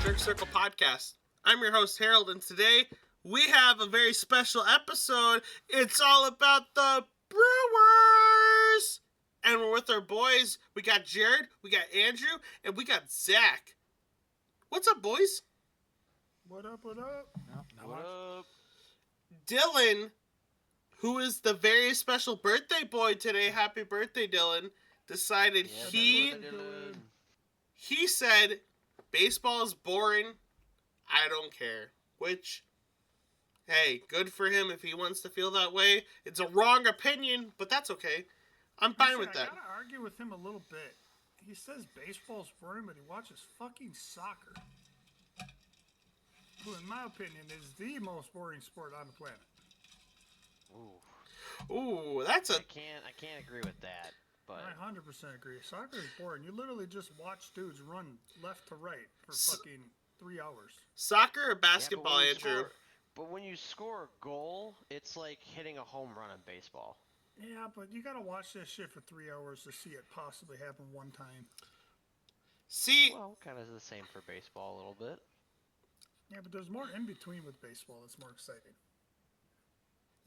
Inner Circle Podcast. I'm your host, Harold, and today we have a very special episode. It's all about the Brewers! And we're with our boys. We got Jared, we got Andrew, and we got Zach. What's up, boys? What up, what up? What up? Dylan, who is the very special birthday boy today, happy birthday, Dylan, decided he said, baseball is boring, I don't care. Which, hey, good for him if he wants to feel that way. It's a wrong opinion, but that's okay. I'm fine with that. I gotta argue with him a little bit. He says baseball's boring, but he watches fucking soccer. Who, in my opinion, is the most boring sport on the planet. Ooh, that's a... I can't agree with that. But I 100% agree. Soccer is boring. You literally just watch dudes run left to right for fucking 3 hours. Soccer or basketball, Andrew? But when you score a goal, it's like hitting a home run in baseball. Yeah, but you gotta watch that shit for 3 hours to see it possibly happen one time. See... Well, kind of the same for baseball a little bit. Yeah, but there's more in between with baseball that's more exciting.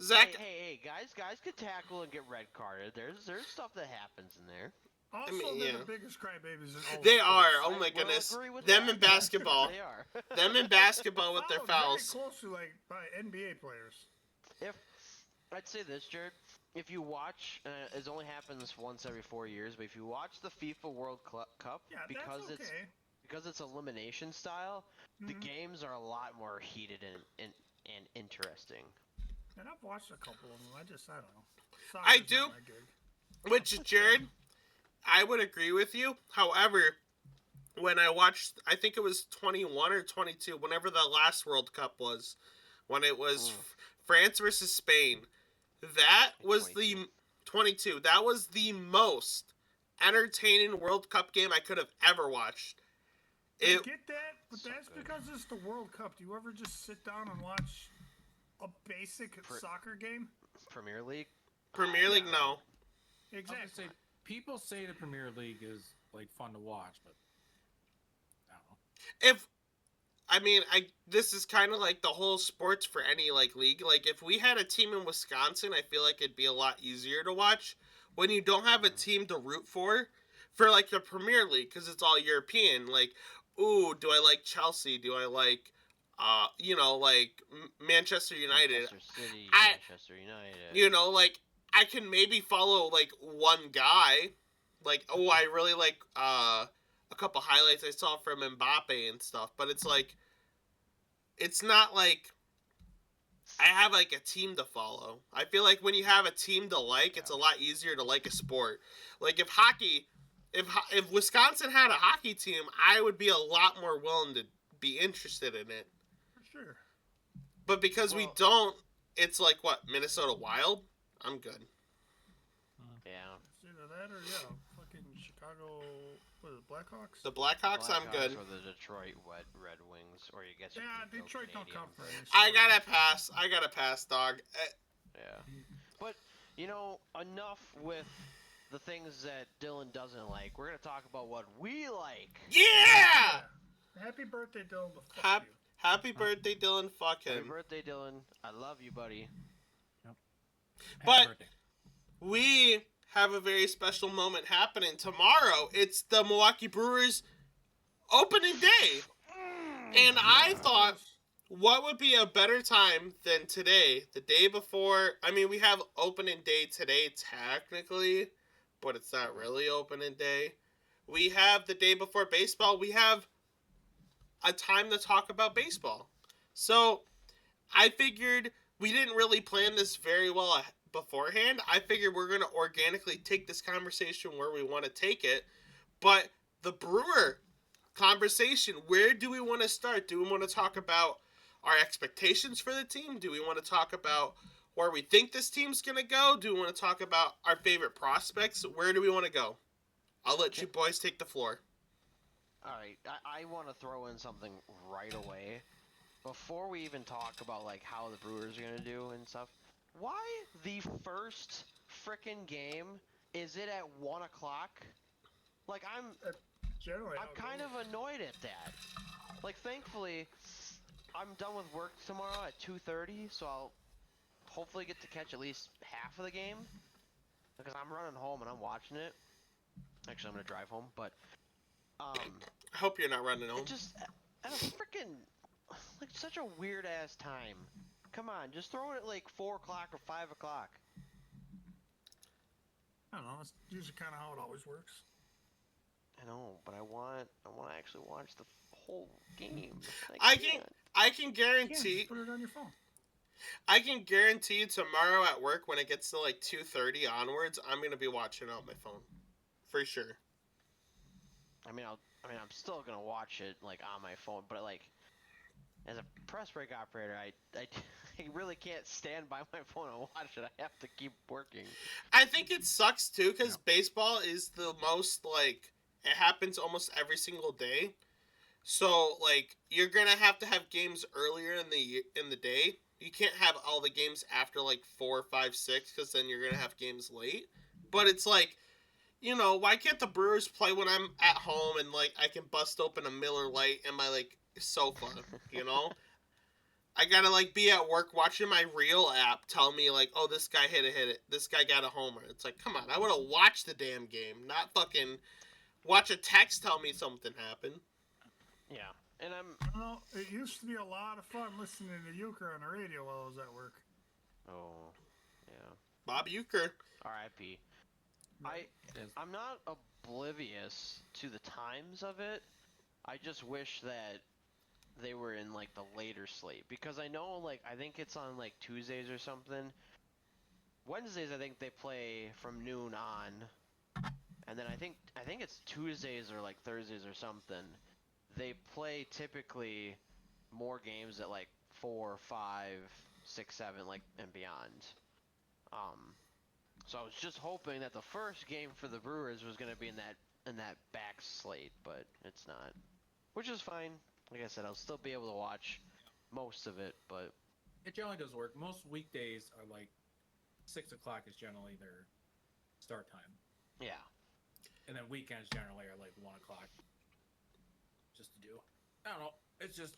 Zach... Hey, guys could tackle and get red carded. There's stuff that happens in there. Also, they're the biggest crybabies in all They sports. are. Oh my goodness. Them in basketball. They are. Them in basketball with their fouls. Very close to like by NBA players. If I'd say this, Jared, if you watch, it only happens once every 4 years, but if you watch the FIFA World Cup, because it's elimination style, the games are a lot more heated and interesting. And I've watched a couple of them. I don't know. I do. Which, Jared, I would agree with you. However, when I watched, I think it was 21 or 22, whenever the last World Cup was, when it was France versus Spain, that was 22. the 22. That was the most entertaining World Cup game I could have ever watched. I get that, but that's because it's the World Cup. Do you ever just sit down and watch a basic soccer game? Premier League? Premier League, no. Exactly. People say the Premier League is like fun to watch, but I don't know. This is kind of like the whole sports for any like league. Like if we had a team in Wisconsin, I feel like it'd be a lot easier to watch. When you don't have a team to root for like the Premier League, because it's all European. Like, ooh, do I like Chelsea? Do I like, Manchester United? Manchester United. Like I can maybe follow like one guy. Like, oh, I really like a couple highlights I saw from Mbappe and stuff. But it's like, it's not like I have like a team to follow. I feel like when you have a team to like, it's a lot easier to like a sport. Like if Wisconsin had a hockey team, I would be a lot more willing to be interested in it. For sure. But because we don't, it's like what, Minnesota Wild? I'm good. Yeah. It's either that or fucking Chicago. What is it, Blackhawks? The Blackhawks, I'm good. Or the Detroit Red Wings, or you guess. Yeah, Detroit don't come for any. I gotta pass, dog. Yeah, but enough with the things that Dylan doesn't like. We're gonna talk about what we like. Yeah. Happy birthday, Dylan. Fuck you. Happy birthday, Dylan. Fuck him. Happy birthday, Dylan. I love you, buddy. Yep. But we have a very special moment happening tomorrow. It's the Milwaukee Brewers opening day. And I thought, what would be a better time than today, the day before? I mean, we have opening day today technically, but it's not really opening day. We have the day before baseball. We have a time to talk about baseball. So I figured we didn't really plan this very well beforehand. I figured we're going to organically take this conversation where we want to take it. But the Brewer conversation, where do we want to start? Do we want to talk about our expectations for the team? Do we want to talk about where we think this team's going to go? Do we want to talk about our favorite prospects? Where do we want to go? I'll let you boys take the floor. All right, I want to throw in something right away. Before we even talk about like how the Brewers are going to do and stuff, why the first frickin' game is it at 1 o'clock? Like generally. I'm kind of annoyed at that. Like, thankfully, I'm done with work tomorrow at 2:30, so I'll hopefully get to catch at least half of the game. Because I'm running home and I'm watching it. Actually, I'm gonna drive home, but I hope you're not running home. it just at a freaking like such a weird ass time. Come on, just throw it at like 4 o'clock or 5 o'clock. I don't know. That's usually kind of how it always works. I know, but I want to actually watch the whole game. I can guarantee. Just put it on your phone. I can guarantee you tomorrow at work when it gets to like 2:30 onwards, I'm gonna be watching it on my phone, for sure. I'm still gonna watch it like on my phone, but like as a press break operator, I really can't stand by my phone and watch it. I have to keep working. I think it sucks too because baseball is the most like it happens almost every single day. So like you're gonna have to have games earlier in the day. You can't have all the games after like 4, 5, 6 because then you're gonna have games late. But it's like, why can't the Brewers play when I'm at home and like I can bust open a Miller Lite in my like sofa, I gotta like be at work watching my Reel app tell me like, oh, this guy hit it, this guy got a homer. It's like, come on, I wanna watch the damn game, not fucking watch a text tell me something happened. Yeah, and it used to be a lot of fun listening to Euchre on the radio while I was at work. Oh, yeah. Bob Euchre. R.I.P. I'm not oblivious to the times of it. I just wish that they were in like the later slate because I know like I think it's on like Tuesdays or something. Wednesdays I think they play from noon on, and then I think it's Tuesdays or like Thursdays or something. They play typically more games at like 4, 5, 6, 7 like and beyond. So I was just hoping that the first game for the Brewers was going to be in that back slate, but it's not, which is fine. Like I said, I'll still be able to watch most of it, but it generally does work. Most weekdays are like 6 o'clock is generally their start time. Yeah, and then weekends generally are like 1 o'clock. Just to do, I don't know. It's just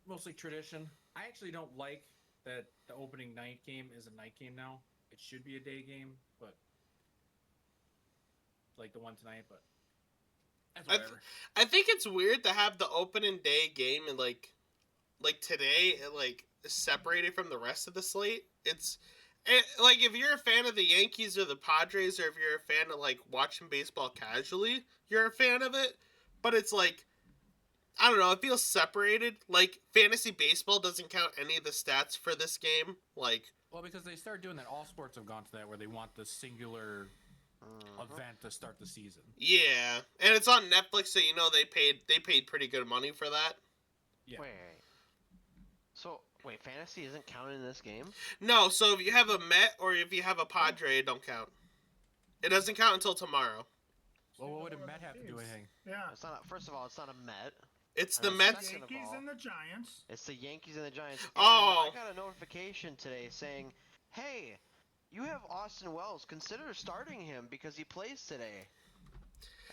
mostly tradition. I actually don't like that the opening night game is a night game now. It should be a day game, but like the one tonight. But that's whatever. I think it's weird to have the opening day game and like today, like separated from the rest of the slate. Like if you're a fan of the Yankees or the Padres, or if you're a fan of like watching baseball casually, you're a fan of it. But it's like, I don't know, it feels separated. Like fantasy baseball doesn't count any of the stats for this game. Like. Well, because they started doing that. All sports have gone to that, where they want the singular event to start the season. Yeah, and it's on Netflix, so they paid pretty good money for that. Yeah. Wait, fantasy isn't counted in this game? No, so if you have a Met or if you have a Padre, it don't count. It doesn't count until tomorrow. Well, what would a Met have to do anything? Yeah. It's not. First of all, it's not a Met. It's the Mets. Yankees and the Giants. It's the Yankees and the Giants. And I got a notification today saying, "Hey, you have Austin Wells. Consider starting him because he plays today."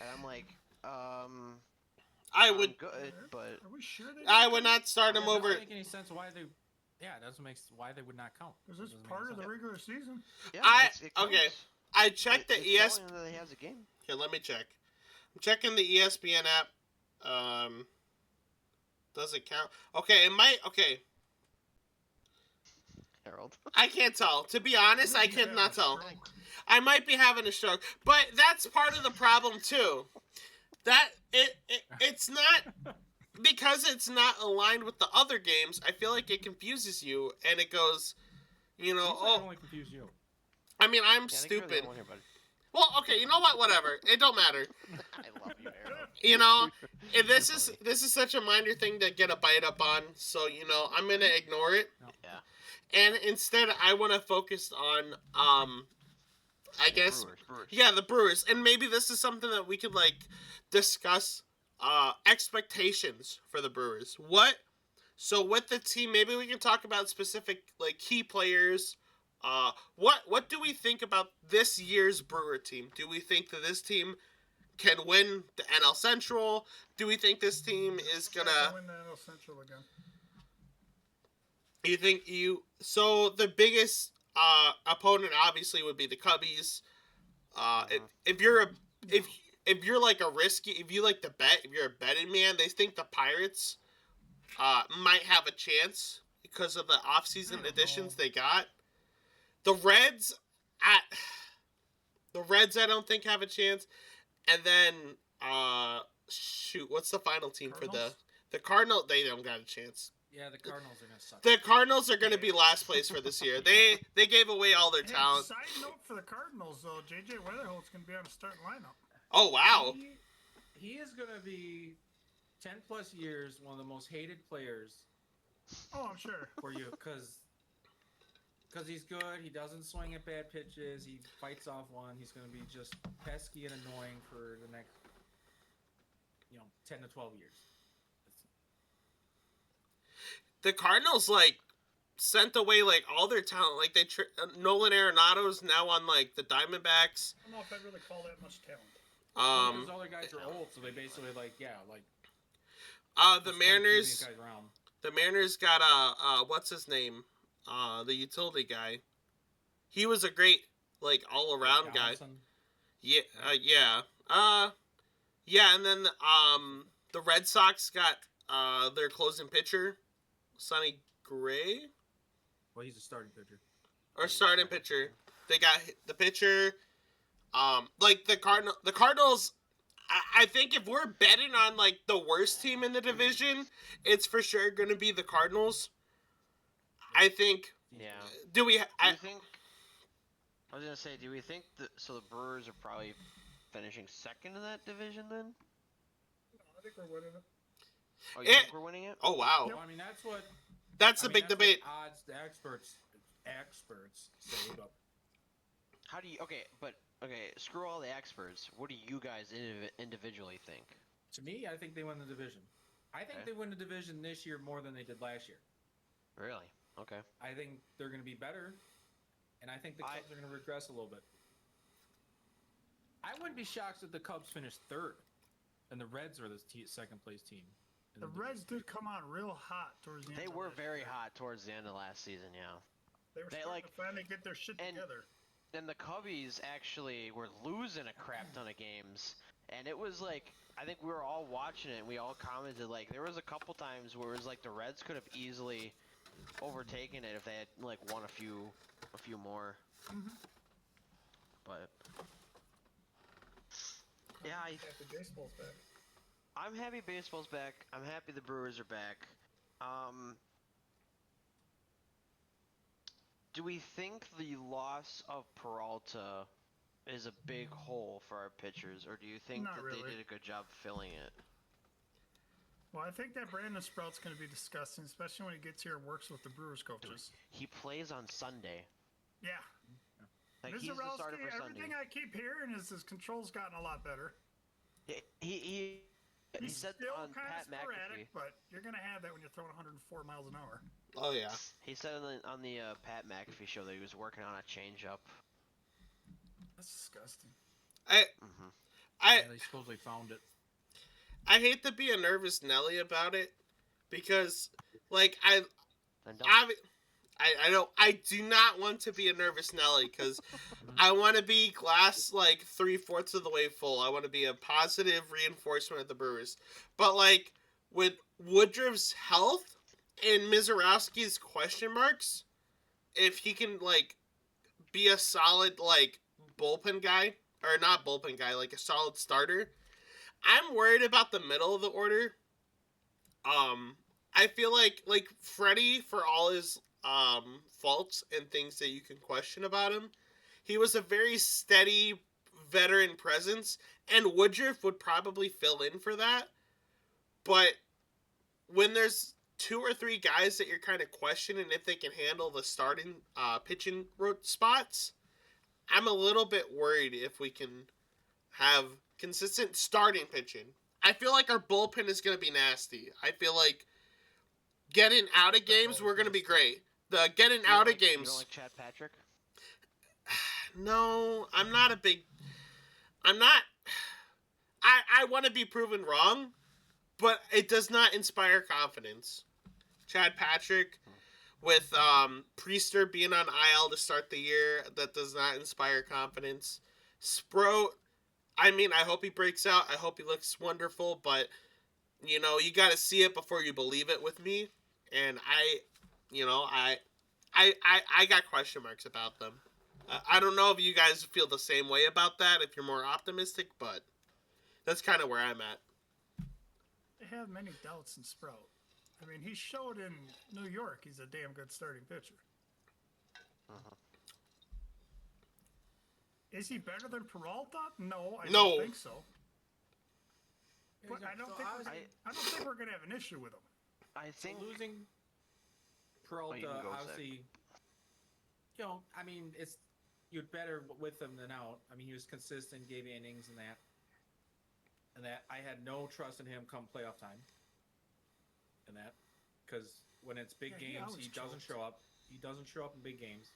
And I'm like, I would. Good, but are we sure I would not start him over. It doesn't make any sense why they. Yeah, it doesn't make why they would not count. Because it's part of the regular season. Yeah, okay. I checked the ESPN. That he has a game. Here, let me check. I'm checking the ESPN app. Does it count? Okay, it might. Okay. Harold. I can't tell. To be honest, I cannot tell. I might be having a stroke, but that's part of the problem too. That it's not because it's not aligned with the other games. I feel like it confuses you, and it goes, oh. Only confuse you. I mean, I'm stupid. Well, okay, you know what? Whatever. It don't matter. I love you, Harold. This is such a minor thing to get a bite up on. So I'm gonna ignore it. Yeah. And instead, I want to focus on I guess Brewers. Yeah, the Brewers, and maybe this is something that we could like discuss expectations for the Brewers. So with the team, maybe we can talk about specific like key players. What do we think about this year's Brewer team? Do we think that this team can win the NL Central? Do we think this team is gonna win the NL Central again? You think so the biggest opponent obviously would be the Cubbies. If you're like a risky, if you like to bet, if you're a betting man, they think the Pirates might have a chance because of the offseason additions they got. The Reds I don't think have a chance. And then what's the final team Cardinals? for the Cardinals? They don't got a chance. Yeah, the Cardinals are gonna suck. The Cardinals are going to be last place for this year. They gave away all their talent. Side note for the Cardinals, though, J.J. Weatherholt's going to be on the starting lineup. Oh, wow. He is gonna be 10 plus years one of the most hated players Oh, I'm sure. for you because he's good. He doesn't swing at bad pitches. He fights off one. He's gonna be just pesky and annoying for the next 10 to 12 years. The Cardinals sent away all their talent. Like Nolan Arenado's now on the Diamondbacks. I don't know if I really call that much talent. Those other guys are old, so they basically the Mariners. The Mariners got what's his name? The utility guy. He was a great all around guy. Yeah, yeah, and then the Red Sox got their closing pitcher, Sonny Gray. Well, he's a starting pitcher. Or starting pitcher. They got the pitcher. The Cardinals. I think if we're betting on the worst team in the division, it's for sure going to be the Cardinals. I think. Yeah. Do we? I was gonna say, do we think the Brewers are probably finishing second in that division then? No, I think we're winning it. Oh, you think we're winning it? Oh wow. Well, I mean, That's the big debate. Odds the experts say, but How do you? Okay, screw all the experts. What do you guys individually think? to me, I think they win the division. I think they win the division this year more than they did last year. Really? Okay. I think they're going to be better, and I think the Cubs are going to regress a little bit. I wouldn't be shocked if the Cubs finish third, and the Reds are the second place team. The Reds did come on real hot towards the end. They were very hot towards the end of last season, yeah. They were starting to finally get their shit together. And the Cubbies actually were losing a crap ton of games, and it was I think we were all watching it, and we all commented there was a couple times where it was the Reds could have easily overtaken it if they had won a few more. Mm-hmm. But yeah, Happy baseball's back. I'm happy baseball's back. I'm happy the Brewers are back. Do we think the loss of Peralta is a big hole for our pitchers, or do you think they did a good job filling it? Well, I think that Brandon Sprout's going to be disgusting, especially when he gets here and works with the Brewers coaches. He plays on Sunday. Yeah. He's the starter for Sunday. Everything I keep hearing is his control's gotten a lot better. He said still on kind Pat of sporadic, McAfee, but you're going to have that when you're throwing 104 miles an hour. Oh yeah. He said on the Pat McAfee show that he was working on a changeup. That's disgusting. They supposedly found it. I hate to be a nervous Nelly about it because I do not want to be a nervous Nelly because I want to be glass 3/4 of the way full. I want to be a positive reinforcement of the Brewers. But with Woodruff's health and Mizorowski's question marks, if he can be a solid bullpen guy, or not bullpen guy, a solid starter, I'm worried about the middle of the order. I feel like Freddie, for all his faults and things that you can question about him, he was a very steady veteran presence, and Woodruff would probably fill in for that. But when there's 2 or 3 guys that you're kind of questioning if they can handle the starting pitching spots, I'm a little bit worried if we can have consistent starting pitching. I feel like our bullpen is going to be nasty. I feel like getting out of games, we're going to be great. The getting out of games. You don't like Chad Patrick? No, I'm not. I want to be proven wrong, but it does not inspire confidence. Chad Patrick with Priester being on IL to start the year, that does not inspire confidence. Sprout, I mean, I hope he breaks out. I hope he looks wonderful, but you know, you got to see it before you believe it with me. And I got question marks about them. I don't know if you guys feel the same way about that, if you're more optimistic, but that's kind of where I'm at. I have many doubts in Sprout. I mean, he showed in New York he's a damn good starting pitcher. Uh-huh. Is he better than Peralta? No, I No. don't think so. But I don't think we're gonna have an issue with him. I think losing Peralta, obviously, you know, I mean, you're better with him than out. I mean, he was consistent, gave you innings and that. And that I had no trust in him come playoff time. And that, because when it's big games, he doesn't show up. He doesn't show up in big games.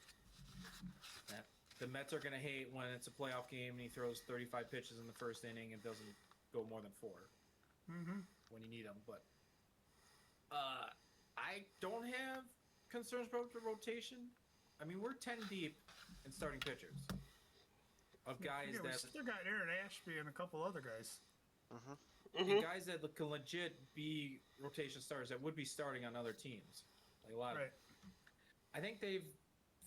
That the Mets are gonna hate when it's a playoff game and he throws 35 pitches in the first inning and doesn't go more than 4 when you need them. But I don't have concerns about the rotation. I mean, we're 10 deep in starting pitchers of guys we still got Aaron Ashby and a couple other guys. And guys that can legit be rotation starters that would be starting on other teams. Like a lot. Right. I think they've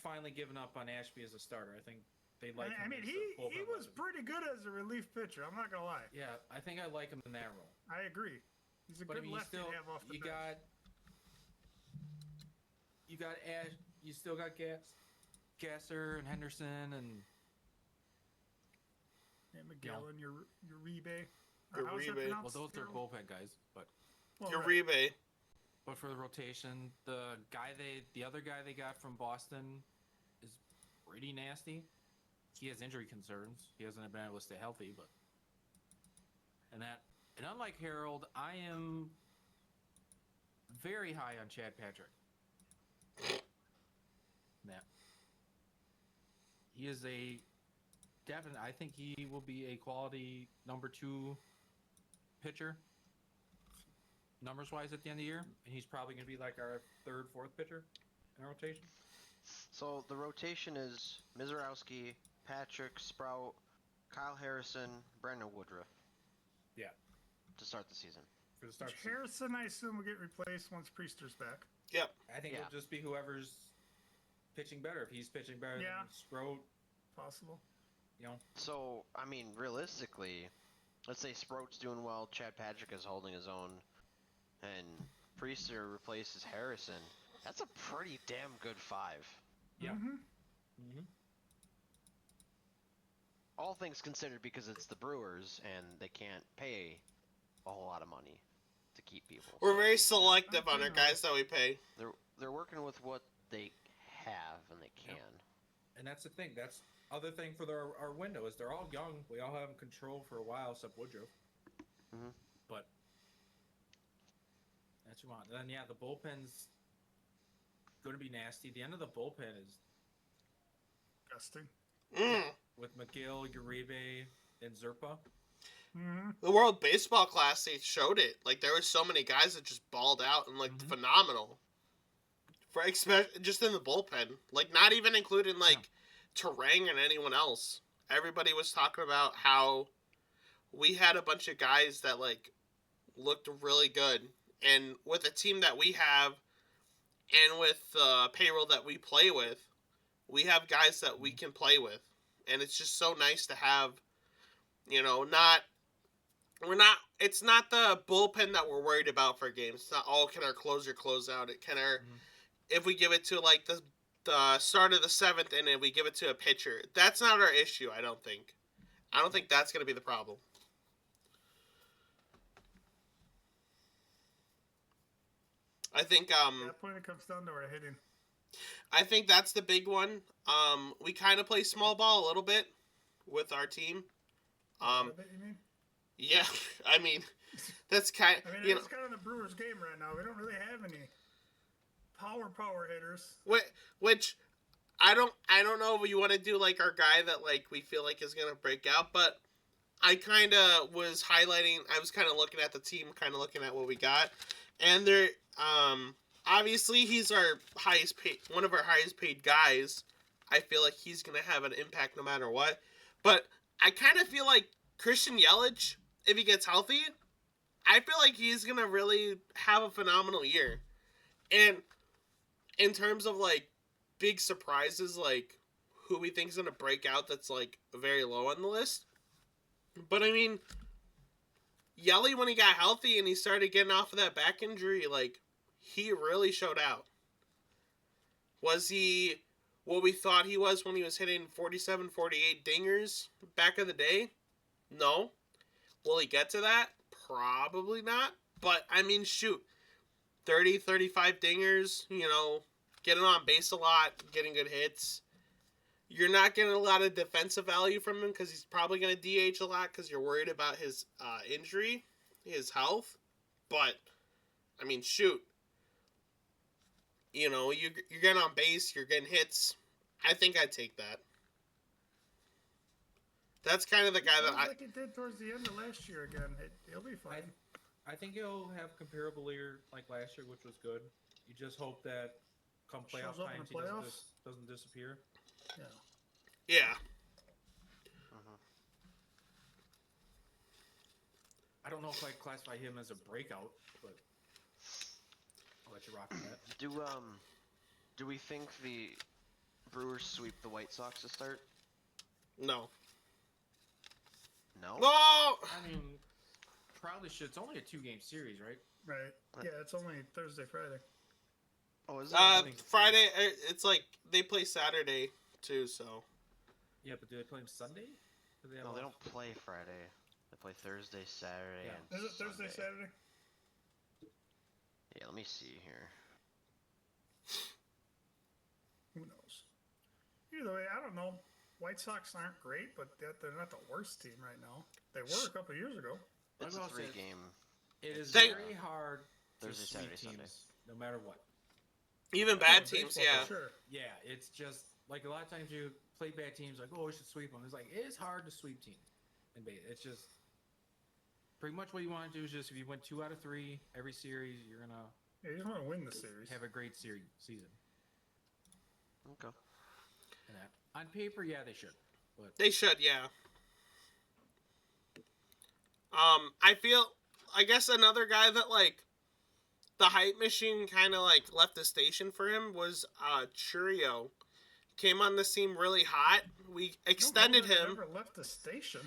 finally given up on Ashby as a starter. I think they like him. I mean, he was pretty good as a relief pitcher. I'm not gonna lie. Yeah, I think I like him in that role. I agree. He's a good lefty to have off the bench. You got Ash. You still got Gasser and Henderson and McGill and Uribe. Well, those are bullpen guys, but Uribe. Right. But for the rotation, the other guy they got from Boston is pretty nasty. He has injury concerns. He hasn't been able to stay healthy, but and unlike Harold, I am very high on Chad Patrick. Yeah. He is a definite. I think he will be a quality number 2 pitcher, numbers wise, at the end of the year, and he's probably going to be like our 3rd, 4th pitcher in our rotation. So the rotation is Mizorowski, Patrick, Sprout, Kyle Harrison, Brandon Woodruff. Yeah. To start the season. For the start. Harrison, I assume, will get replaced once Priester's back. Yep. I think it'll just be whoever's pitching better. If he's pitching better than Sprout, possible. You know. So I mean, realistically, let's say Sprout's doing well, Chad Patrick is holding his own, and Priester replaces Harrison. That's a pretty damn good 5. Yeah. All things considered, because it's the Brewers and they can't pay a whole lot of money to keep people. We're very selective on our guys that we pay. They're working with what they have and they can. And that's the thing. That's other thing for our window is they're all young. We all have them controlled for a while, except Woodruff. But that's what you want. Then the bullpen's going to be nasty. The end of the bullpen is disgusting. With McGill, Uribe, and Zerpa. The World Baseball Classic showed it. Like, there were so many guys that just balled out and looked phenomenal. Just in the bullpen. Like, not even including, like, Terang and anyone else. Everybody was talking about how we had a bunch of guys that, like, looked really good. And with the team that we have, and with the payroll that we play with, we have guys that we can play with. And it's just so nice to have, you know, it's not the bullpen that we're worried about for games. It's not, can our closer close out? If we give it to, like, the start of the 7th inning, we give it to a pitcher. That's not our issue, I don't think. I don't think that's going to be the problem. I think, At that point, it comes down to our hitting. I think that's the big one. We kind of play small ball a little bit with our team. You mean? Yeah, I mean, that's kind. It's kind of the Brewers' game right now. We don't really have any power hitters. Which I don't know if you want to do like our guy that like we feel like is gonna break out, but I kind of was highlighting. I was kind of looking at the team, kind of looking at what we got, and they're obviously he's our highest paid, one of our highest paid guys. I feel like he's gonna have an impact no matter what. But I kind of feel like Christian Yelich, if he gets healthy, I feel like he's gonna really have a phenomenal year. And in terms of like big surprises, like who we think is gonna break out, that's like very low on the list. But I mean, Yelly, when he got healthy and he started getting off of that back injury, like he really showed out. Was he what we thought he was when he was hitting 47, 48 dingers back in the day? No. Will he get to that? Probably not. But I mean, shoot, 30, 35 dingers, getting on base a lot, getting good hits. You're not getting a lot of defensive value from him because he's probably going to DH a lot because you're worried about his injury, his health. But, I mean, shoot. You're getting on base, you're getting hits. I think I'd take that. That's kind of the guy that like it did towards the end of last year again. He'll be fine. I think he'll have comparable year like last year, which was good. You just hope that come playoff times he doesn't disappear. Yeah. I don't know if I'd classify him as a breakout, but I'll let you rock with that. Do we think the Brewers sweep the White Sox to start? No. No? No! I mean, probably should. It's only a 2-game series, right? Right. Yeah, it's only Thursday, Friday. Oh, is it? Friday, it's like, they play Saturday, too, so. Yeah, but do they play Sunday? No, they don't play Friday. They play Thursday, Saturday, and Is it Thursday, Saturday? Yeah, let me see here. Who knows? Either way, I don't know. White Sox aren't great, but they're not the worst team right now. They were a couple of years ago. It's a 3-game. It is very hard to Thursday, sweep Saturday, teams, Sunday. no matter what. Even bad teams, yeah. Sure. Yeah, it's just like a lot of times you play bad teams, like, oh, we should sweep them. It's like it is hard to sweep teams, and it's just pretty much what you want to do is just if you win 2 out of 3 every series, you're gonna you just want to win the series. Have a great season. Okay. And that, on paper, yeah, they should. But they should, yeah. I guess another guy that like the hype machine kind of like left the station for him was Churio. Came on the scene really hot. We extended him. Never left the station.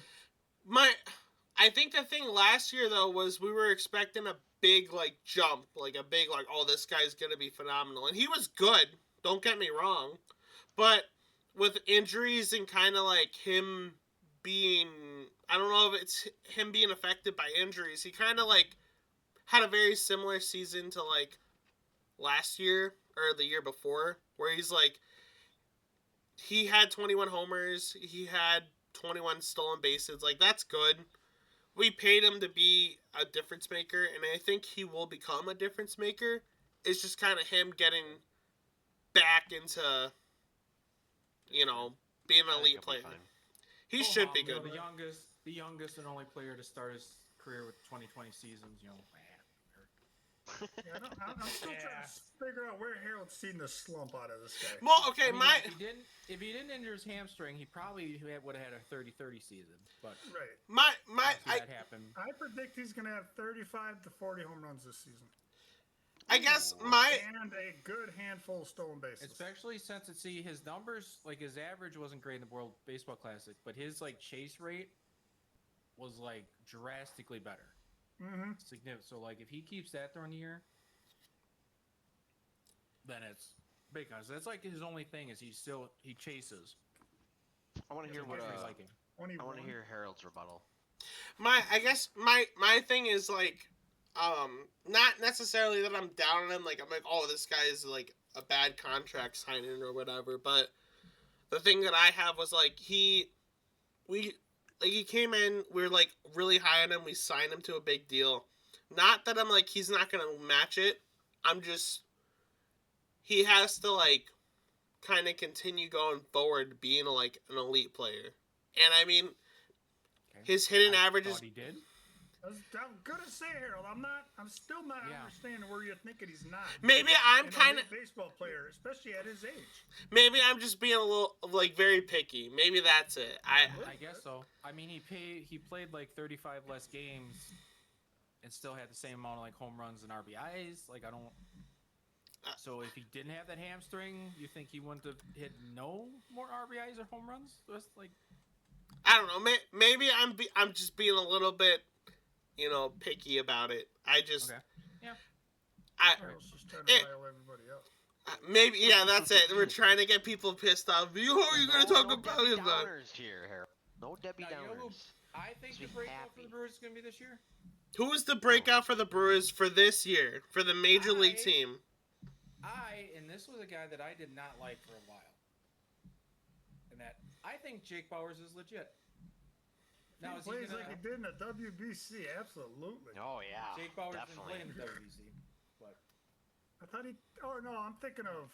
I think the thing last year though was we were expecting a big like jump, like a big like, oh, this guy's gonna be phenomenal, and he was good. Don't get me wrong, but with injuries and kind of like him being, I don't know if it's him being affected by injuries, he kind of like had a very similar season to like last year or the year before, where he's like, he had 21 homers, he had 21 stolen bases, like that's good. We paid him to be a difference maker, and I think he will become a difference maker. It's just kind of him getting back into, being an elite player. He should be good. The youngest and only player to start his career with 2020 seasons, Yeah, I'm still trying to figure out where Harold's seen the slump out of this guy. Well, okay, if he didn't injure his hamstring, he probably would have had a 30-30 season. But that happened. I predict he's going to have 35 to 40 home runs this season. I guess and a good handful of stolen bases. Especially since his numbers, like his average wasn't great in the World Baseball Classic, but his like chase rate was like drastically better. Mm-hmm. Significant. So like if he keeps that during the year, then it's because that's like his only thing is he chases. I want to hear what I want to hear Harold's rebuttal. I guess my thing is like, not necessarily that I'm down on him. Like I'm like, oh, this guy is like a bad contract signing or whatever. But the thing that I have was like he came in, we were like really high on him. We signed him to a big deal. Not that I'm like he's not gonna match it. I'm just he has to like kind of continue going forward, being like an elite player. And I mean, Okay. His hitting I average is. thought he did. I'm gonna say, Harold, I'm still not understanding where you're thinking he's not. Maybe I'm kind of baseball player, especially at his age. Maybe I'm just being a little like very picky. Maybe that's it. I guess so. I mean, he played like 35 less games, and still had the same amount of like home runs and RBIs. Like I don't. So if he didn't have that hamstring, you think he wouldn't have hit no more RBIs or home runs? Just like I don't know. Maybe I'm just being a little bit, picky about it. I just. Okay. Yeah. Harold's just trying to rile everybody up. Maybe that's it. We're trying to get people pissed off. Who are you going to talk about Debbie it? Downers here, Harold. No Debbie Now, Downers. I think the breakout for the Brewers is going to be this year. Who is the breakout for the Brewers for this year for the Major League team? And this was a guy that I did not like for a while. And that I think Jake Bauers is legit. Now, he plays like he did in the WBC, absolutely. Oh yeah, Jake Bauers definitely. didn't play in the WBC, but I thought he. Oh no, I'm thinking of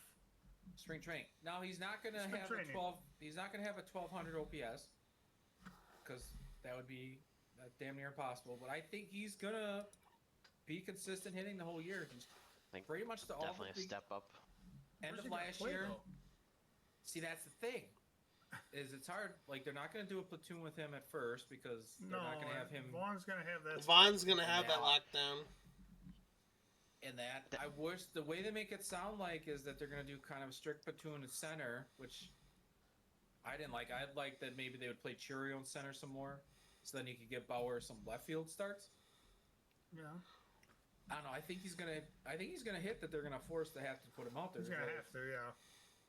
spring training. Now he's not gonna have a 12. He's not gonna have a 1200 OPS because that would be damn near impossible. But I think he's gonna be consistent hitting the whole year. He's pretty much the definitely a step up. End of last year. See, that's the thing. It's hard. Like they're not going to do a platoon with him at first because they're not going to have him. Vaughn's going to have that. Vaughn's going to have that lockdown. And that I wish the way they make it sound like is that they're going to do kind of a strict platoon at center, which I didn't like. I'd like that maybe they would play Churio in center some more, so then you could give Bauer some left field starts. Yeah. I don't know. I think he's gonna hit that. They're gonna force to have to put him out there. He's gonna have to, yeah.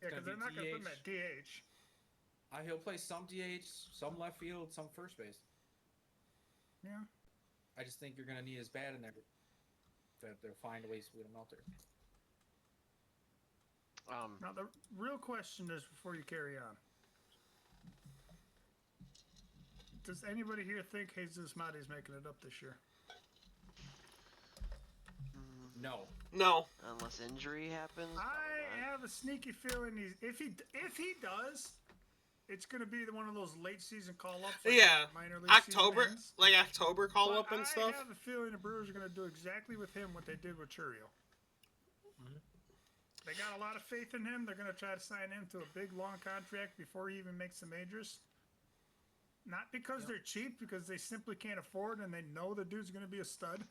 Yeah, because they're not gonna put him at DH. He'll play some DH, some left field, some first base. Yeah. I just think you're gonna need his bat in there. That they'll find ways to put him out there. Now the real question is, before you carry on, does anybody here think Jesus Matty's making it up this year? No. Unless injury happens. I have a sneaky feeling if he does, it's going to be one of those late season call ups. Like minor league October call up and stuff. I have a feeling the Brewers are going to do exactly with him what they did with Churio. Mm-hmm. They got a lot of faith in him. They're going to try to sign him to a big long contract before he even makes the majors. Not because they're cheap, because they simply can't afford, and they know the dude's going to be a stud.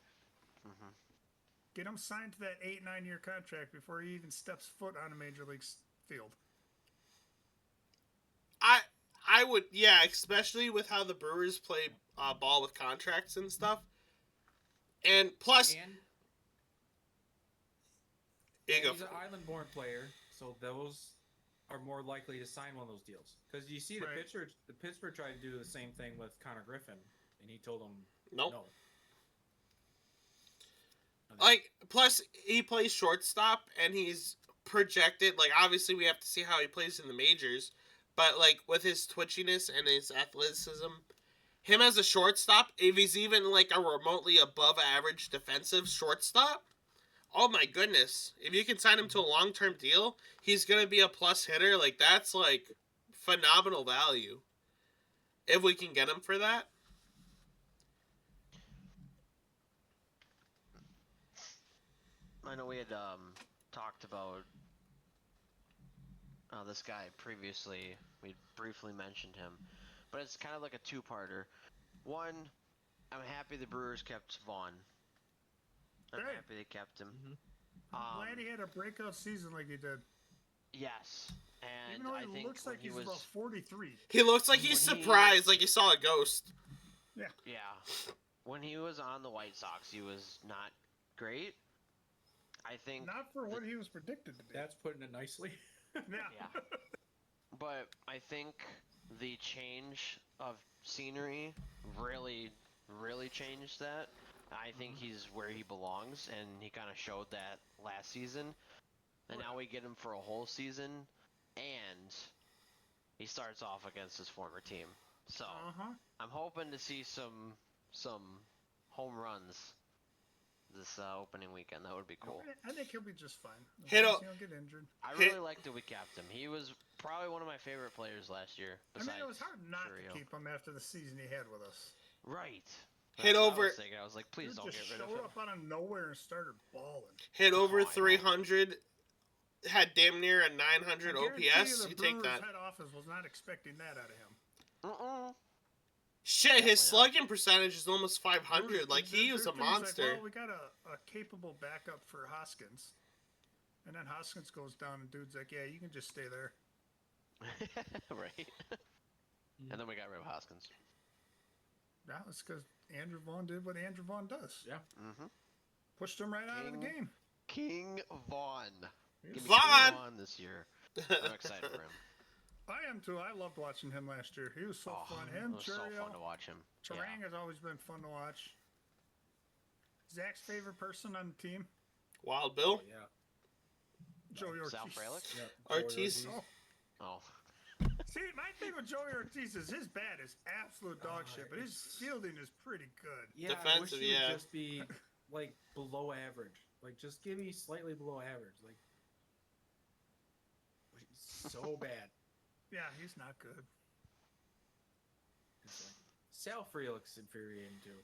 Mm-hmm. Get him signed to that 8-9 year contract before he even steps foot on a major league field. I would, especially with how the Brewers play ball with contracts and stuff. And plus, he's an island-born player, so those are more likely to sign one of those deals. Because you see the Pittsburgh tried to do the same thing with Connor Griffin, and he told them no. Like, plus he plays shortstop, and he's projected. Like, obviously, we have to see how he plays in the majors, but like with his twitchiness and his athleticism, him as a shortstop, if he's even like a remotely above average defensive shortstop, oh my goodness! If you can sign him to a long-term deal, he's gonna be a plus hitter. Like, that's like phenomenal value if we can get him for that. I know we had talked about this guy previously. We briefly mentioned him, but it's kind of like a two-parter. One, I'm happy the Brewers kept Vaughn. I'm happy they kept him. Mm-hmm. I'm glad he had a breakout season like he did. Yes, and even though I think looks like he's about 43. He looks like he's surprised, like he saw a ghost. Yeah. Yeah. When he was on the White Sox, he was not great. I think not for what he was predicted to be. That's putting it nicely. Yeah. But I think the change of scenery really, really changed that. I think he's where he belongs, and he kind of showed that last season. And now we get him for a whole season, and he starts off against his former team. So I'm hoping to see some home runs this opening weekend. That would be cool. I think he'll be just fine. As Hit long up. as he don't get injured. I really liked that we capped him. He was probably one of my favorite players last year. I mean, it was hard not to keep him after the season he had with us. Right. Hit over. I was like, please don't get rid of him. Showed up out of nowhere and started balling. Hit over 300. Had damn near a 900 OPS. You take that. Head office was not expecting that out of him. Shit, his slugging percentage is almost 500. Like, he was a monster. Like, well, we got a capable backup for Hoskins. And then Hoskins goes down, and dude's like, yeah, you can just stay there. Right. And then we got rid of Hoskins. Yeah, that's because Andrew Vaughn did what Andrew Vaughn does. Yeah. Pushed him right out of the game. King Vaughn. Vaughn this year. I'm excited for him. I am too. I loved watching him last year. He was so fun. It was so fun to watch him. Terang has always been fun to watch. Zach's favorite person on the team? Wild Bill? Yeah. Joey Ortiz. Sal Frelick? Yeah, Ortiz. Oh. See, my thing with Joey Ortiz is his bat is absolute dog shit, but his fielding is pretty good. Yeah, defensive, I wish he would just be like below average. Like, just give me slightly below average. Like, he's so bad. Yeah, he's not good. Sal Frelick's infuriating too.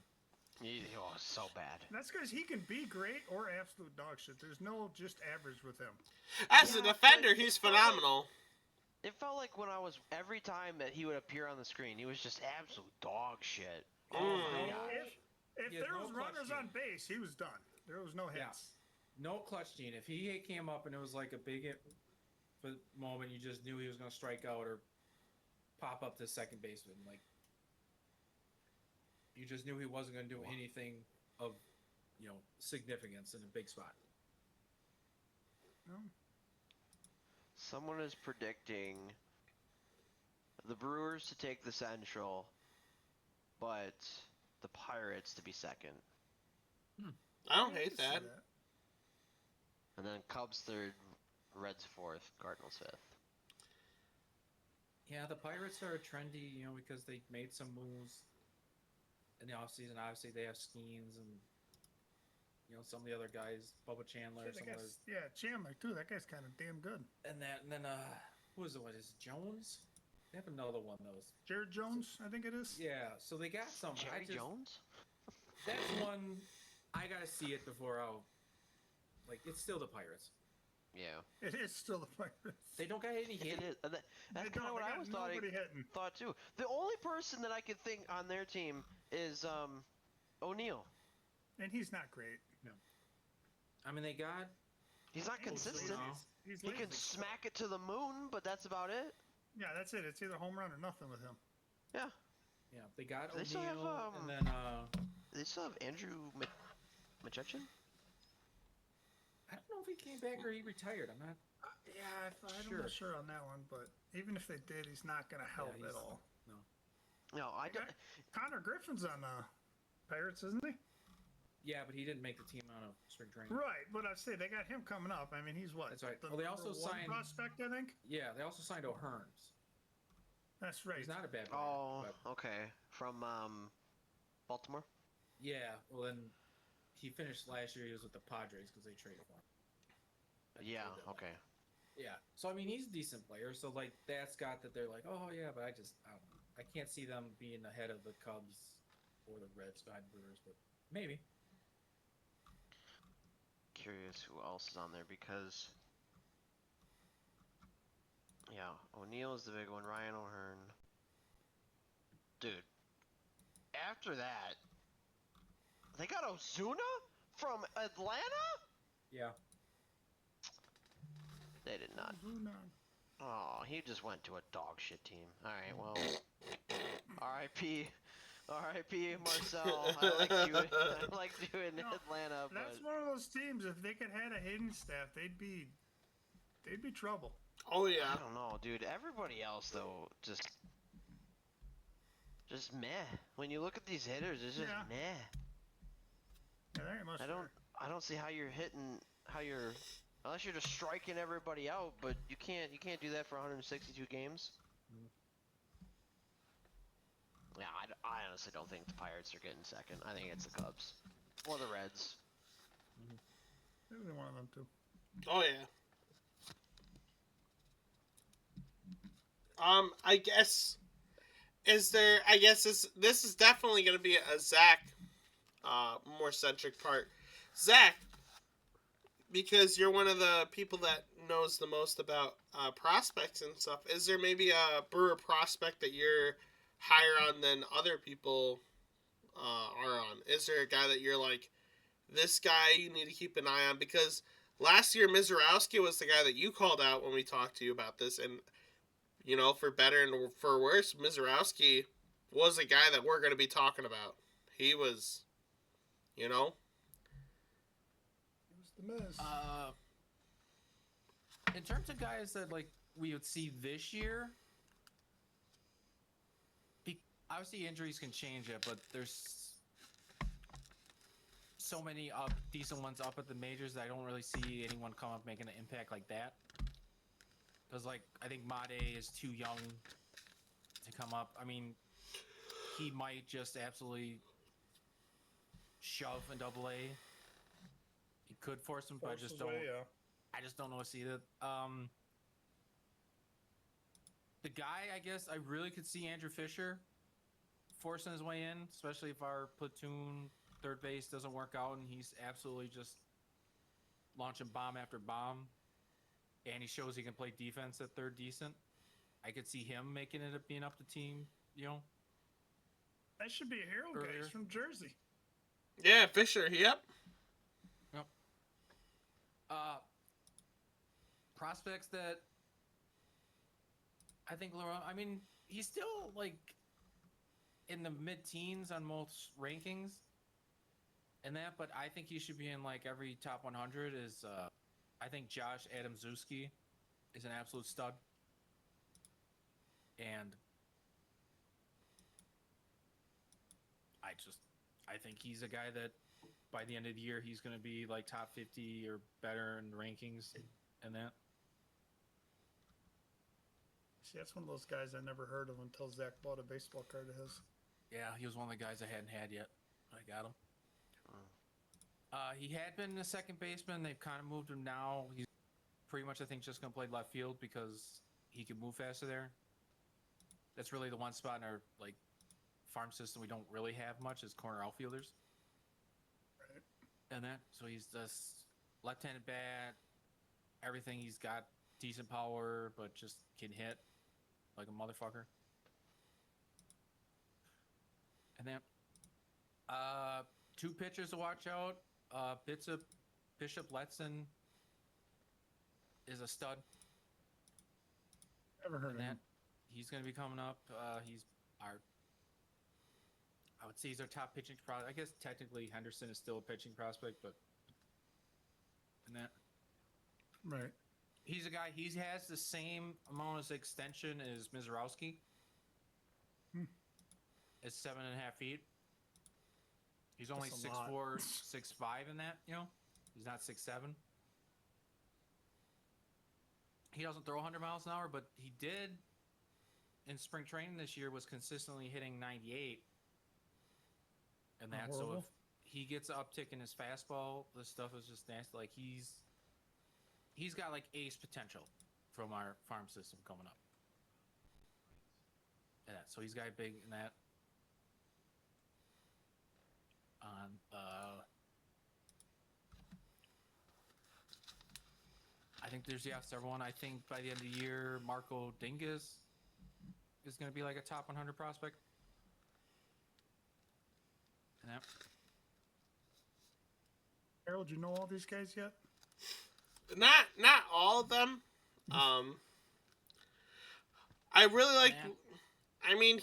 So bad. That's because he can be great or absolute dog shit. There's no just average with him. As a defender, he's phenomenal. It felt like when I was every time that he would appear on the screen, he was just absolute dog shit. Oh my god! If there was runners on base, he was done. There was no hits. Yeah. No clutch gene. If he came up and it was like a big moment, you just knew he was going to strike out or pop up to second baseman. Like, you just knew he wasn't going to do anything of, significance in a big spot. No. Someone is predicting the Brewers to take the Central, but the Pirates to be second. I don't hate that. And then Cubs third, Reds fourth, Cardinals fifth. Yeah, the Pirates are trendy, because they made some moves in the offseason. Obviously, they have Skeens and, some of the other guys, Bubba Chandler. Yeah, Chandler, too. That guy's kind of damn good. And then, who is it? What is it, Jones? They have another one, though. Jared Jones, I think it is. Yeah, so they got some. Jerry Jones? That's one I got to see it before I'll. Like, it's still the Pirates. Yeah. It is still the Pirates. They don't got any hit. That's kind of what I was thought too. The only person that I could think on their team is O'Neal. And he's not great. No. I mean, they got. He's not consistent. He can smack it to the moon, but that's about it. Yeah, that's it. It's either home run or nothing with him. Yeah. Yeah, they got O'Neal, they still have, and then they still have Andrew McCutcheon? I don't know if he came back or he retired. I'm not. I'm not sure on that one, but even if they did, he's not going to help at all. No, I don't. Connor Griffin's on Pirates, isn't he? Yeah, but he didn't make the team out of spring training. Right, but I say they got him coming up. I mean, he's what? That's right. The they also signed prospect, I think. Yeah, they also signed O'Hearns. That's right. He's not a bad player. Oh, okay. From Baltimore. Yeah. Well, then he finished last year. He was with the Padres because they traded for him. Yeah. Okay. Yeah. So I mean, he's a decent player. So like that's got that they're like, oh yeah, but I don't know. I can't see them being ahead of the Cubs or the Reds behind Brewers, but maybe. Curious who else is on there because O'Neal is the big one. Ryan O'Hearn. Dude. After that, they got Ozuna from Atlanta? Yeah. They did not. Oh, he just went to a dog shit team. Alright, well. R.I.P. R.I.P. Marcel. I like you in Atlanta, but that's one of those teams. If they could had a hitting staff, they'd be trouble. Oh yeah. I don't know, dude. Everybody else though, just meh. When you look at these hitters, it's just meh. Yeah, there ain't much. I don't see how you're hitting, unless you're just striking everybody out, but you can't do that for 162 games. Yeah, I honestly don't think the Pirates are getting second. I think it's the Cubs or the Reds. Either one of them two. Oh yeah. I guess I guess this is definitely going to be a Zach more centric part. Zach, because you're one of the people that knows the most about prospects and stuff, is there maybe a brewer prospect that you're higher on than other people are on? Is there a guy that you're like, this guy you need to keep an eye on? Because last year Mizorowski was the guy that you called out when we talked to you about this, and you know, for better and for worse, Mizorowski was a guy that we're going to be talking about. He was, you know. It was the Miz. In terms of guys that like we would see this year, obviously injuries can change it, but there's so many decent ones up at the majors that I don't really see anyone come up making an impact like that. Because like I think Made is too young to come up. I mean, he might just absolutely shove in AA. He could force him, but I just don't. I just don't know to see that. The guy, I guess, I really could see Andrew Fisher forcing his way in, especially if our platoon third base doesn't work out and he's absolutely just launching bomb after bomb, and he shows he can play defense at third decent. I could see him making it being up the team, you know. That should be a hero guy. He's from Jersey. Yeah, Fisher. Yep. Yep. Prospects that I think I mean, he's still like in the mid-teens on most rankings and that, but I think he should be in like every top 100. Is I think Josh Adamczewski is an absolute stud, and I think he's a guy that by the end of the year he's going to be like top 50 or better in rankings and that. See, that's one of those guys I never heard of until Zach bought a baseball card of his. Yeah, he was one of the guys I hadn't had yet. I got him. He had been a second baseman. They've kind of moved him now. He's pretty much, I think, just going to play left field because he can move faster there. That's really the one spot in our like farm system we don't really have much is corner outfielders. Right. And that, so he's just left-handed bat. Everything, he's got decent power, but just can hit like a motherfucker. And then, two pitchers to watch out. Bishop Letson is a stud. Never heard of him. He's going to be coming up. He's our, I would say he's our top pitching prospect. I guess technically Henderson is still a pitching prospect, but and that. Right. He's a guy, he has the same amount of extension as Mizorowski. It's 7.5 feet. He's only 6'4", 6'5" in that, you know? He's not 6'7". He doesn't throw 100 miles an hour, but he did in spring training this year was consistently hitting 98. And that, so if he gets an uptick in his fastball, this stuff is just nasty. Like he's got like ace potential from our farm system coming up. And that, so he's got big in that. I think there's several. I think by the end of the year, Marco Dingus is going to be like a top 100 prospect. And that. Harold, you know all these guys yet? Not all of them. I really like. I mean,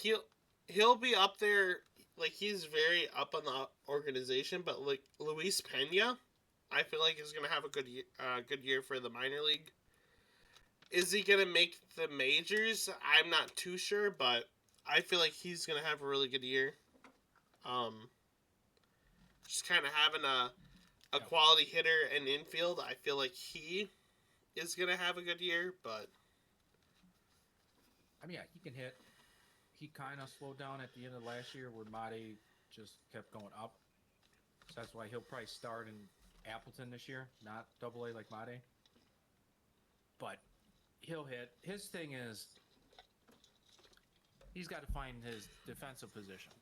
he'll be up there. Like he's very up on the organization, but like Luis Pena, I feel like is gonna have a good year for the minor league. Is he gonna make the majors? I'm not too sure, but I feel like he's gonna have a really good year. Just kind of having a quality hitter and infield, I feel like he is gonna have a good year. But I mean, yeah, he can hit. He kind of slowed down at the end of last year where Mate just kept going up. So that's why he'll probably start and Appleton this year, not Double A like Mate. But he'll hit. His thing is he's got to find his defensive position.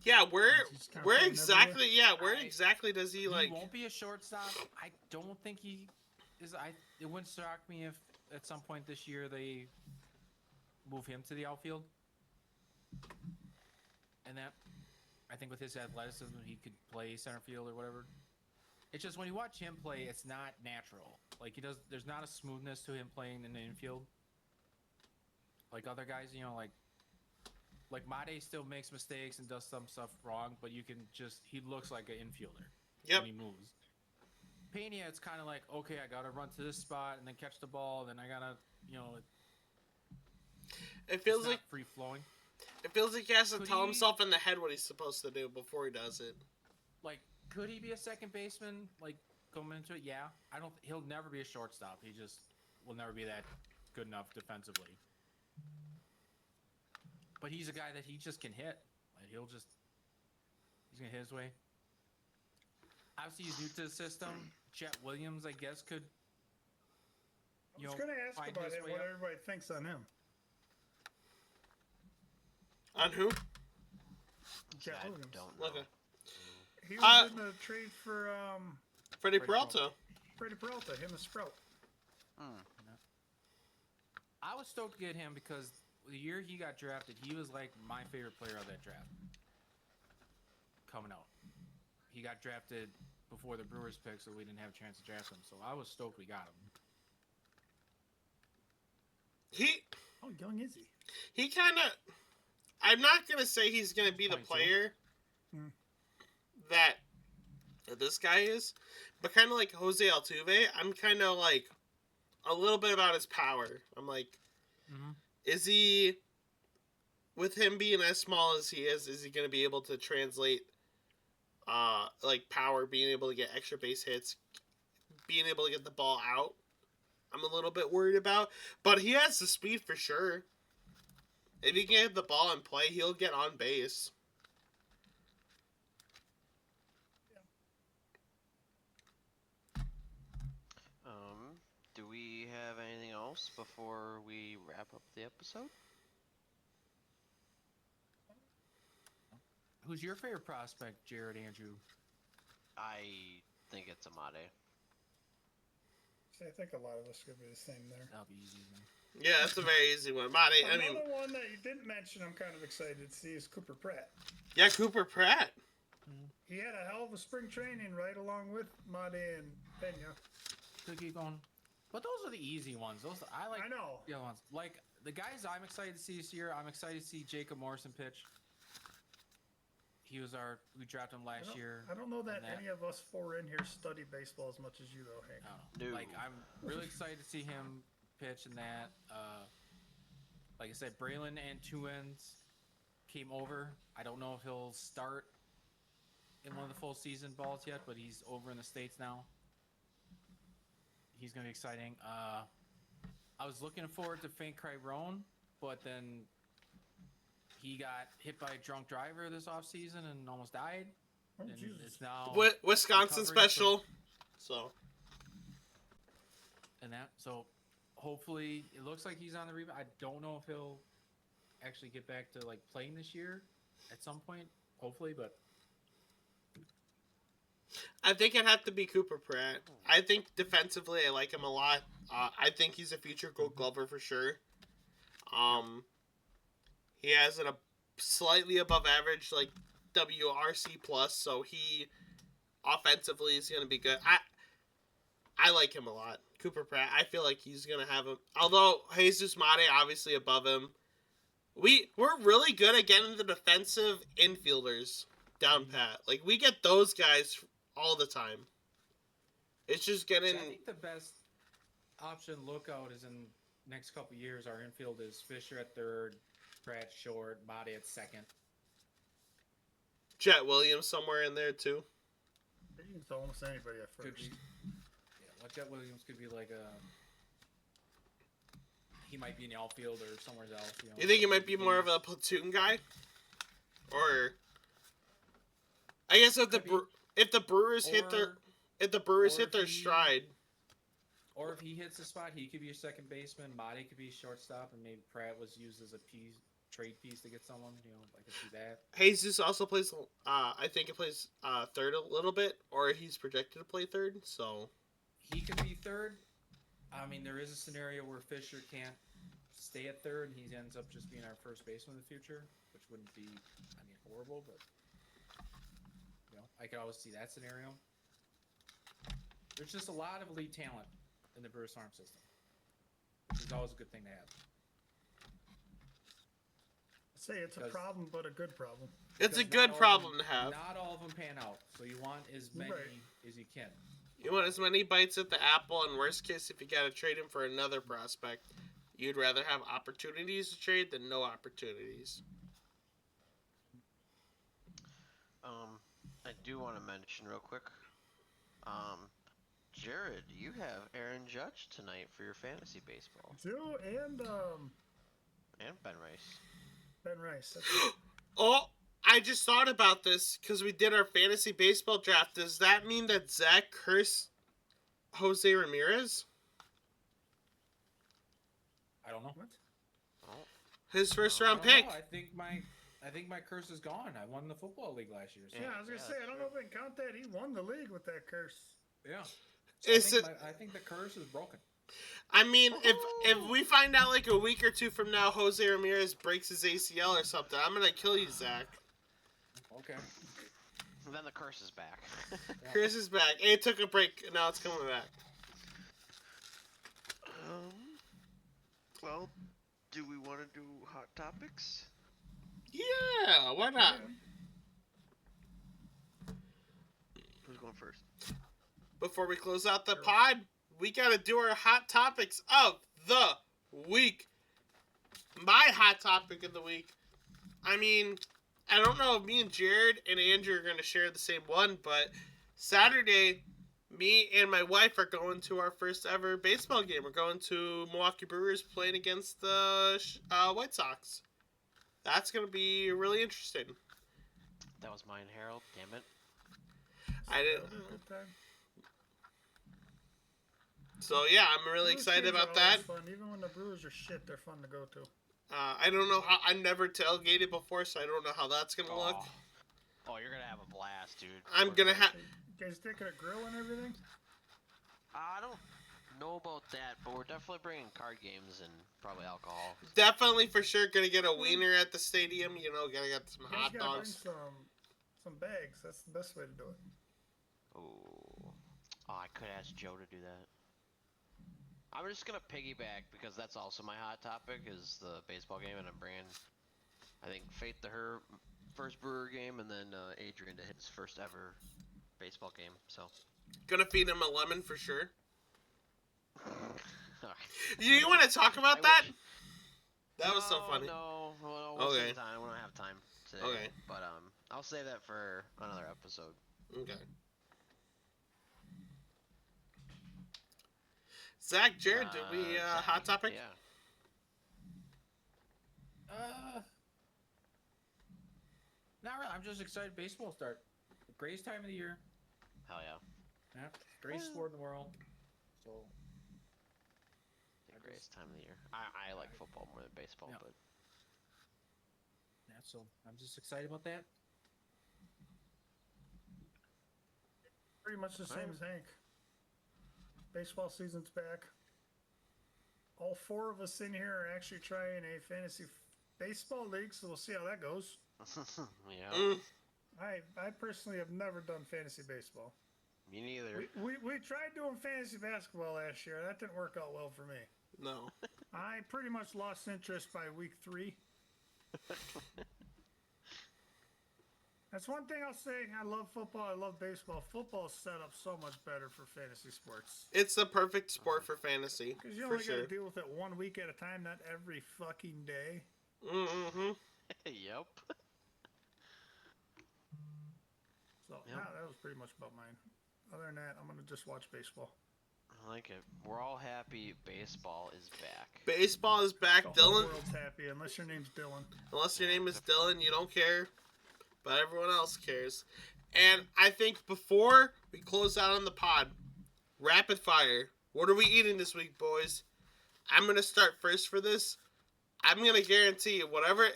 Yeah, where exactly? exactly does he like? He won't be a shortstop. I don't think he is. It wouldn't shock me if at some point this year they move him to the outfield. And that, I think, with his athleticism, he could play center field or whatever. It's just when you watch him play, it's not natural. Like he does. There's not a smoothness to him playing in the infield. Like other guys, like Mate still makes mistakes and does some stuff wrong, but you can he looks like an infielder when he moves. Pena, it's kind of like, okay, I gotta run to this spot and then catch the ball, and then I gotta, it feels like free flowing. It feels like he has to tell himself in the head what he's supposed to do before he does it. Like, could he be a second baseman? Like going into it, yeah. He'll never be a shortstop. He just will never be that good enough defensively. But he's a guy that he just can hit. Like he's gonna hit his way. Obviously, he's new to the system. Chet Williams, I guess, could. I was going to ask about him, what everybody thinks on him. On who? Chet Williams. Don't know. Okay. He was in the trade for Freddie Peralta. Freddie Peralta, him and Sprout. I was stoked to get him because the year he got drafted, he was like my favorite player of that draft. Coming out. He got drafted before the Brewers pick, so we didn't have a chance to draft him. So I was stoked we got him. How young is he? He kind of... I'm not going to say he's going to be the 22. player that this guy is, but kind of like Jose Altuve, I'm kind of like a little bit about his power. I'm like, is he, with him being as small as he is he going to be able to translate like power, being able to get extra base hits, being able to get the ball out? I'm a little bit worried about, but he has the speed for sure. If he can get the ball and play, he'll get on base. Do we have anything else before we wrap up the episode? Who's your favorite prospect, Jared, Andrew? I think it's Amade. I think a lot of us could be the same there. That'll be easy then. Yeah, that's a very easy one. Another one that you didn't mention I'm kind of excited to see is Cooper Pratt. Yeah, Cooper Pratt. He had a hell of a spring training right along with Mate and Pena. Could keep going. But those are the easy ones. I know. The other ones. Like, the guys I'm excited to see this year, I'm excited to see Jacob Morrison pitch. We drafted him last year. I don't know that any of us four in here study baseball as much as you, though, Hank. No. Like, I'm really excited to see him pitch in that. Like I said, Braylon and Tuens came over. I don't know if he'll start in one of the full season balls yet, but he's over in the States now. He's going to be exciting. I was looking forward to Frank Cryrone, but then he got hit by a drunk driver this offseason and almost died. Oh, and Jesus. it's now Wisconsin special. So hopefully it looks like he's on the rebound. I don't know if he'll actually get back to like playing this year at some point. Hopefully, but I think it'd have to be Cooper Pratt. I think defensively I like him a lot. I think he's a future Gold Glover for sure. He has a slightly above average like WRC plus, so he offensively is going to be good. I like him a lot. Cooper Pratt. I feel like he's going to have him. Although Jesus Mate obviously above him. We're really good at getting the defensive infielders down pat. Like, we get those guys all the time. It's just getting... I think the best option lookout is in next couple years. Our infield is Fisher at third, Pratt short, Mate at second. Chet Williams somewhere in there, too. You can throw almost anybody at Could first. be, Chet Williams could be like he might be in the outfield or somewhere else. You think he might be more of a platoon guy? Or... I guess if if the Brewers hit their stride. Or if he hits a spot, he could be a second baseman. Marty could be shortstop, and maybe Pratt was used as a trade piece to get someone. I could see that. Jesus also plays. I think he plays third a little bit, or he's projected to play third. So he could be third. I mean, there is a scenario where Fisher can't stay at third, and he ends up just being our first baseman in the future, which wouldn't be, horrible, but I could always see that scenario. There's just a lot of elite talent in the Brewers farm system, which is always a good thing to have. Say it's a problem, but a good problem. It's a good problem to have. Not all of them pan out, so you want as many as you can. You want as many bites at the apple, and worst case, if you got to trade him for another prospect, you'd rather have opportunities to trade than no opportunities. I do want to mention real quick. Jared, you have Aaron Judge tonight for your fantasy baseball. And Ben Rice. Ben Rice. Oh, I just thought about this because we did our fantasy baseball draft. Does that mean that Zach cursed Jose Ramirez? I don't know. What? His first round pick. I think my curse is gone. I won the football league last year. So. Yeah, I was gonna say I don't know if we can count that. He won the league with that curse. Yeah. So I think the curse is broken. I mean, if we find out like a week or two from now, Jose Ramirez breaks his ACL or something, I'm gonna kill you, Zach. Okay. Then the curse is back. Curse is back. It took a break, and now it's coming back. Well, do we want to do hot topics? Yeah, why not? Who's going first? Before we close out the pod, we gotta do our hot topics of the week. My hot topic of the week. I mean, I don't know if me and Jared and Andrew are gonna share the same one, but Saturday, me and my wife are going to our first ever baseball game. We're going to Milwaukee Brewers playing against the White Sox. That's gonna be really interesting. That was mine, Harold. Damn it. I didn't. So yeah, I'm really excited about that. Fun. Even when the Brewers are shit, they're fun to go to. I don't know how. I never tailgated before, so I don't know how that's gonna look. Oh, you're gonna have a blast, dude. I'm gonna have. You guys taking a grill and everything? I don't know about that, but we're definitely bringing card games and probably alcohol. Definitely for sure gonna get a wiener at the stadium. Gonna get some hot dogs. Bring some bags. That's the best way to do it. Oh, I could ask Joe to do that. I'm just gonna piggyback because that's also my hot topic is the baseball game, and I'm bringing, I think, Faith to her first Brewer game, and then Adrian to his first ever baseball game. So gonna feed him a lemon for sure. You want to talk about that? That was so funny. No, we'll okay. Time. We don't have time today. Okay. But I'll save that for another episode. Okay. Zach, Jared, did we hot topic? Yeah. Not really. I'm just excited baseball start. The greatest time of the year. Hell yeah. Yeah. Greatest sport in the world. So. The greatest time of the year. I like football more than baseball, but. Yeah, so I'm just excited about that. Pretty much the same as Hank. Baseball season's back. All four of us in here are actually trying a fantasy baseball league, so we'll see how that goes. Yeah. I personally have never done fantasy baseball. Me neither. We tried doing fantasy basketball last year. That didn't work out well for me. No. I pretty much lost interest by week 3. That's one thing I'll say. I love football. I love baseball. Football's set up so much better for fantasy sports. It's the perfect sport for fantasy. Because you only got to deal with it 1 week at a time, not every fucking day. Mm-hmm. Yep. So, yeah, that was pretty much about mine. Other than that, I'm going to just watch baseball. I like it. We're all happy baseball is back. Baseball is back, The whole Dylan. world's happy, unless your name's Dylan. Unless your name is Dylan, you don't care. But everyone else cares. And I think before we close out on the pod, rapid fire. What are we eating this week, boys? I'm going to start first for this. I'm going to guarantee you,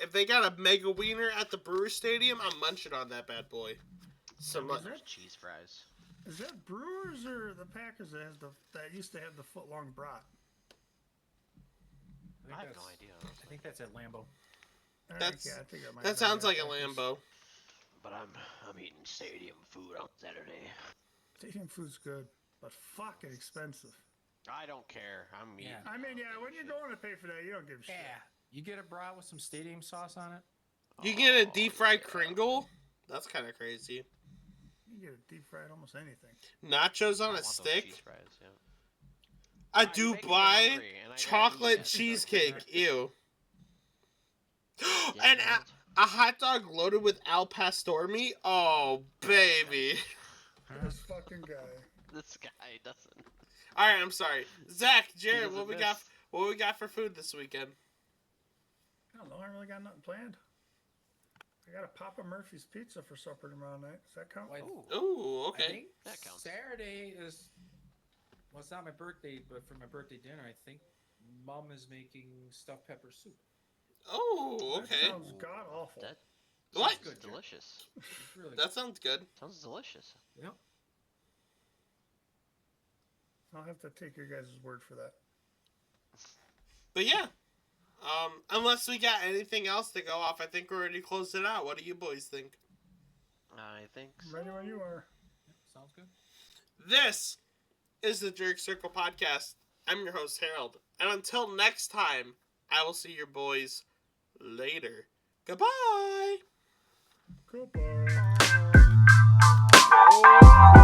if they got a mega wiener at the Brewers Stadium, I'm munching on that bad boy. There's cheese fries. Is that Brewers or the Packers that used to have the foot-long brat? I have no idea. I think that's at Lambeau. That sounds like a Lambo. But I'm eating stadium food on Saturday. Stadium food's good, but fucking expensive. I don't care. I'm eating. I mean, when you're going to pay for that, you don't give a shit. Yeah. You get a brat with some stadium sauce on it? You get a deep fried Kringle? That's kind of crazy. You get a deep fried almost anything. Nachos on a stick? Cheese fries, yeah. A Dubai chocolate cheesecake. Ew. And a hot dog loaded with Al Pastor meat? Oh, baby. This fucking guy. This guy doesn't. All right, I'm sorry. Zach, Jared, what we got for food this weekend? I don't know. I really got nothing planned. I got a Papa Murphy's pizza for supper tomorrow night. Does that count? Ooh, I okay. think That counts. Saturday is. Well, it's not my birthday, but for my birthday dinner, I think Mom is making stuffed pepper soup. Oh, okay. That sounds god awful. What? Good, delicious. It's really That sounds good. Sounds delicious. good. Yep. I'll have to take your guys' word for that. But yeah. Unless we got anything else to go off, I think we're ready to close it out. What do you boys think? I think so. Ready when you are. Yep, sounds good. This is the Jerk Circle Podcast. I'm your host, Harold. And until next time, I will see your boys later. Goodbye. Goodbye. Oh.